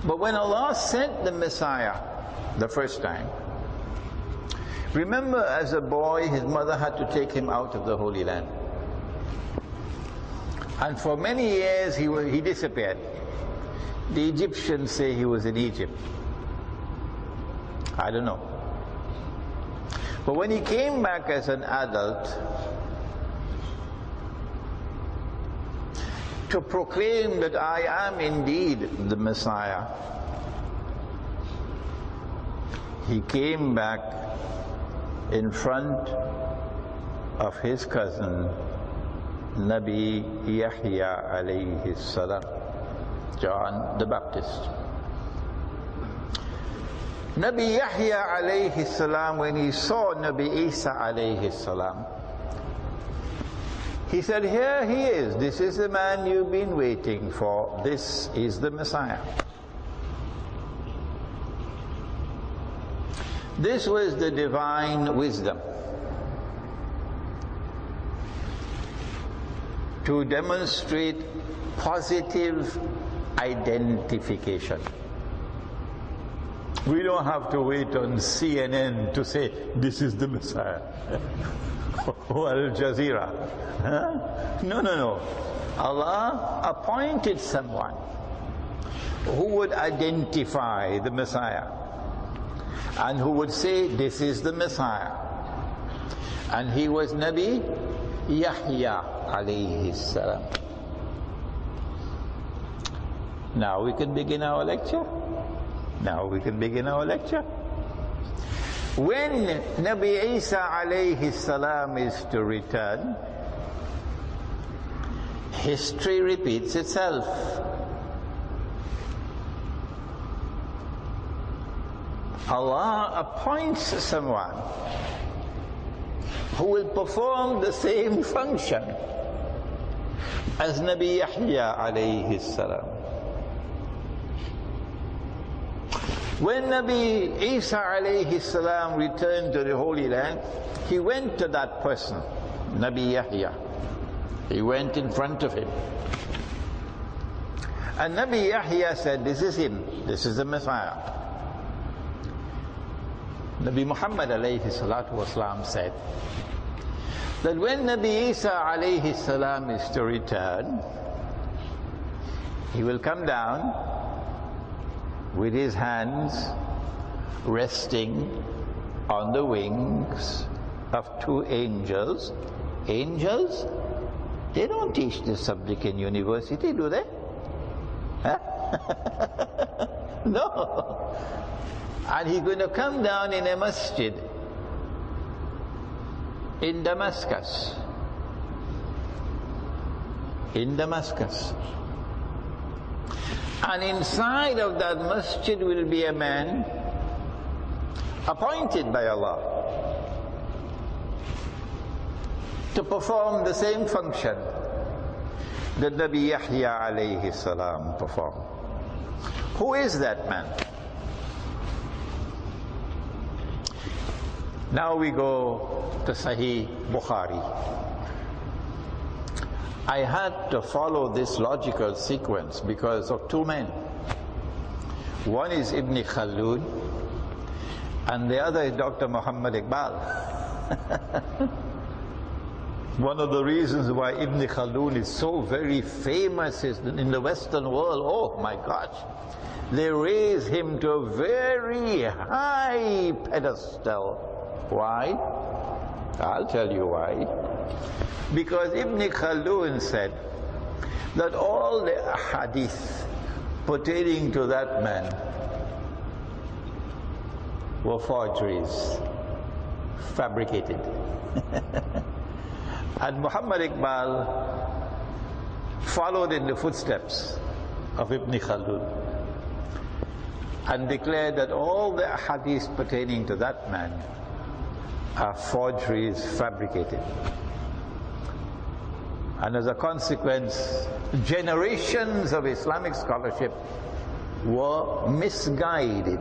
But when Allah sent the Messiah the first time, remember, as a boy, his mother had to take him out of the Holy Land. And for many years he disappeared. The Egyptians say he was in Egypt. I don't know. But when he came back as an adult to proclaim that I am indeed the Messiah, he came back in front of his cousin Nabi Yahya alayhi salam, John the Baptist. Nabi Yahya alayhi salam, when he saw Nabi Isa alayhi salam, he said, here he is, this is the man you've been waiting for, this is the Messiah. This was the divine wisdom to demonstrate positive identification. We don't have to wait on CNN to say, this is the Messiah. Or Al Jazeera. Huh? No, no, no. Allah appointed someone who would identify the Messiah and who would say, this is the Messiah. And he was Nabi Yahya alayhi salam. Now we can begin our lecture. Now we can begin our lecture. When Nabi Isa alayhi salam is to return, history repeats itself. Allah appoints someone who will perform the same function as Nabi Yahya alayhi salam. When Nabi Isa alayhi salam returned to the Holy Land, he went to that person, Nabi Yahya. He went in front of him. And Nabi Yahya said, this is him, this is the Messiah. Nabi Muhammad alayhi salatu wasalam said that when Nabi Isa alayhi salam is to return, he will come down with his hands resting on the wings of two angels. Angels? They don't teach this subject in university, do they? Huh? No. And he's going to come down in a masjid in Damascus. In Damascus. And inside of that masjid will be a man appointed by Allah to perform the same function that Nabi Yahya alayhi salam performed. Who is that man? Now we go to Sahih Bukhari. I had to follow this logical sequence because of two men. One is Ibn Khaldun and the other is Dr. Muhammad Iqbal. One of the reasons why Ibn Khaldun is so very famous is in the Western world, oh my gosh, they raise him to a very high pedestal. Why? I'll tell you why. Because Ibn Khaldun said that all the hadith pertaining to that man were forgeries, fabricated. And Muhammad Iqbal followed in the footsteps of Ibn Khaldun and declared that all the hadith pertaining to that man are forgeries, fabricated. And as a consequence, generations of Islamic scholarship were misguided.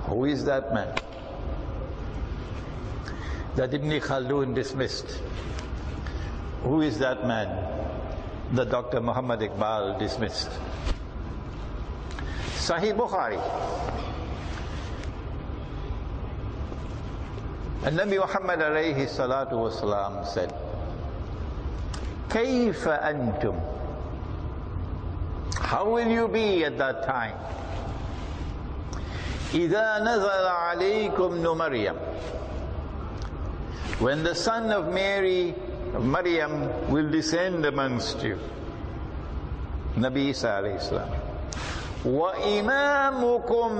Who is that man that Ibn Khaldun dismissed? Who is that man that Dr. Muhammad Iqbal dismissed. Sahih Bukhari. And Nabi Muhammad alayhi salatu wasalam said, كيف أنتم? How will you be at that time? إذا نزل عليكم مريم, when the son of Mary, Maryam, will descend amongst you. Nabi Isa alayhi salam. وَإِمَامُكُمْ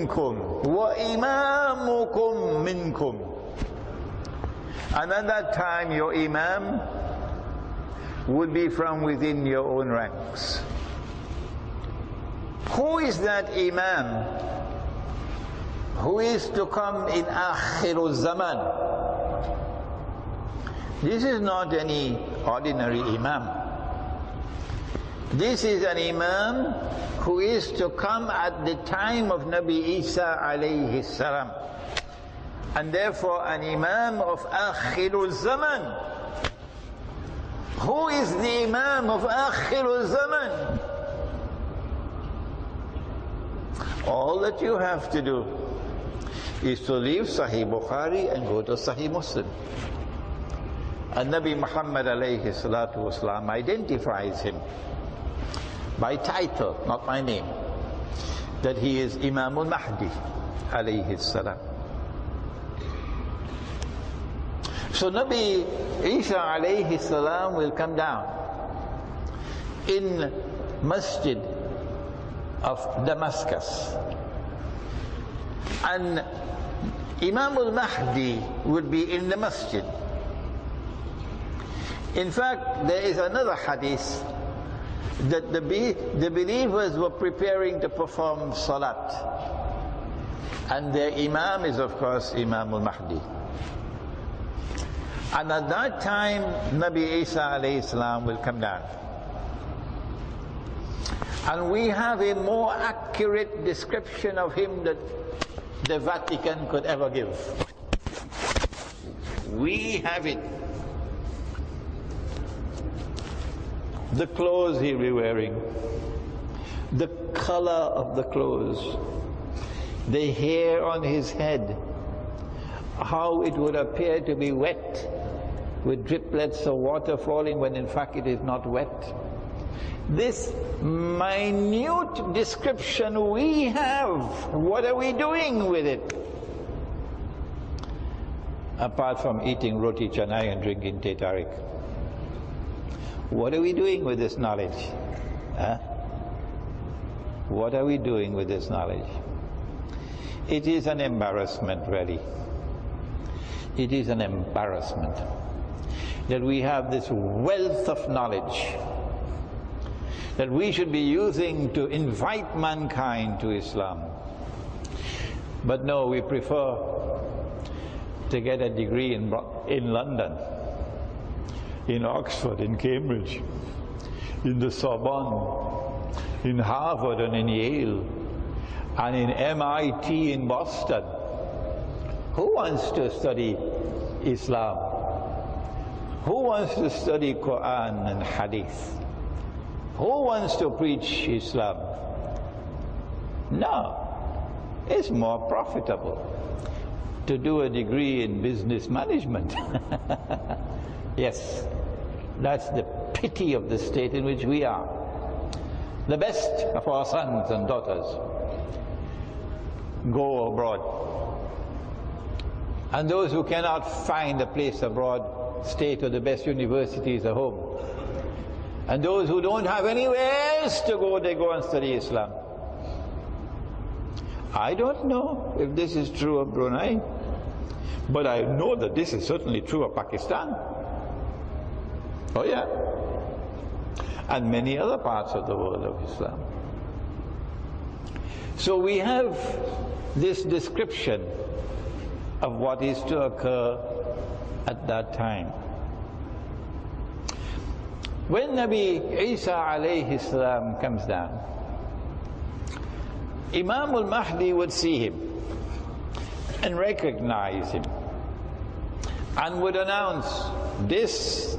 مِنْكُمْ وَإِمَامُكُمْ مِنْكُمْ. And at that time your imam would be from within your own ranks. Who is that imam who is to come in Akhirul Zaman? This is not any ordinary imam. This is an imam who is to come at the time of Nabi Isa alayhi salam, and therefore an imam of Akhirul Zaman. Who is the imam of Akhirul Zaman? All that you have to do is to leave Sahih Bukhari and go to Sahih Muslim. And Nabi Muhammad alayhi salatu wasalam identifies him by title, not by name, that he is Imam al-Mahdi alayhi salam. So Nabi Isa alayhi salam will come down in Masjid of Damascus, and Imam al-Mahdi would be in the masjid. In fact, there is another hadith that the believers were preparing to perform salat, and their imam is of course Imam al-Mahdi. And at that time Nabi Isa alayhi salam will come down, and we have a more accurate description of him that the Vatican could ever give. We have it. The clothes he'll be wearing, the color of the clothes, the hair on his head, how it would appear to be wet with driplets of water falling when in fact it is not wet. This minute description we have. What are we doing with it? Apart from eating roti canai and drinking teh tarik. What are we doing with this knowledge? Huh? What are we doing with this knowledge? It is an embarrassment, really. It is an embarrassment that we have this wealth of knowledge that we should be using to invite mankind to Islam. But no, we prefer to get a degree in London, in Oxford, in Cambridge, in the Sorbonne, in Harvard and in Yale, and in MIT in Boston. Who wants to study Islam? Who wants to study Quran and Hadith? Who wants to preach Islam? No. It's more profitable to do a degree in business management. Yes, that's the pity of the state in which we are. The best of our sons and daughters go abroad. And those who cannot find a place abroad stay to the best universities at home. And those who don't have anywhere else to go, they go and study Islam. I don't know if this is true of Brunei, but I know that this is certainly true of Pakistan. Oh yeah. And many other parts of the world of Islam. So we have this description of what is to occur at that time. When Nabi Isa alayhi salam comes down, Imam al-Mahdi would see him and recognize him and would announce, this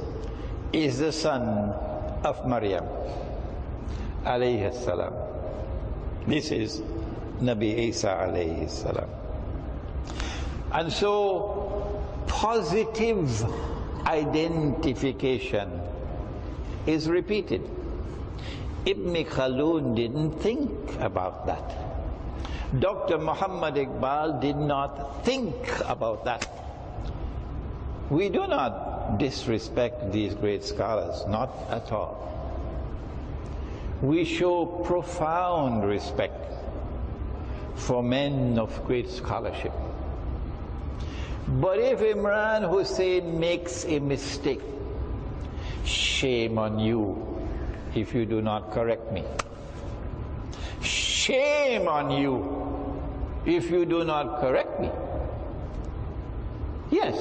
is the son of Maryam alayhi salam. This is Nabi Isa alayhi salam. And so positive identification is repeated. Ibn Khaldun didn't think about that. Dr. Muhammad Iqbal did not think about that. We do not disrespect these great scholars, not at all. We show profound respect for men of great scholarship. But if Imran Hussein makes a mistake, shame on you if you do not correct me. Shame on you if you do not correct me. Yes.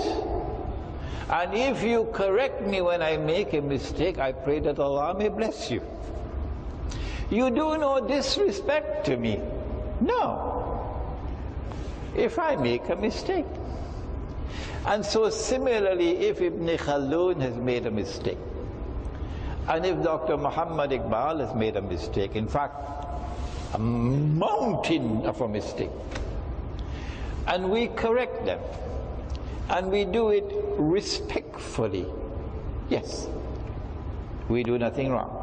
And if you correct me when I make a mistake, I pray that Allah may bless you. You do no disrespect to me. No. If I make a mistake. And so similarly, if Ibn Khaldun has made a mistake, and if Dr. Muhammad Iqbal has made a mistake, in fact, a mountain of a mistake, and we correct them, and we do it respectfully, yes, we do nothing wrong.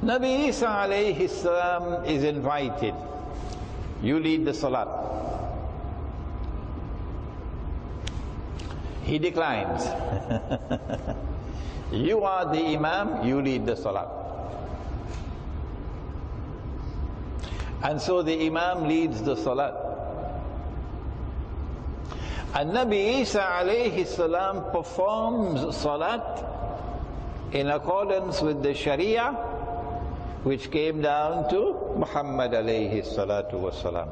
Nabi Isa alayhi salam is invited. You lead the salat. He declines. You are the imam, you lead the salat. And so the imam leads the salat. And Nabi Isa alayhi salam performs salat in accordance with the Sharia which came down to Muhammad alayhi salatu wasalam.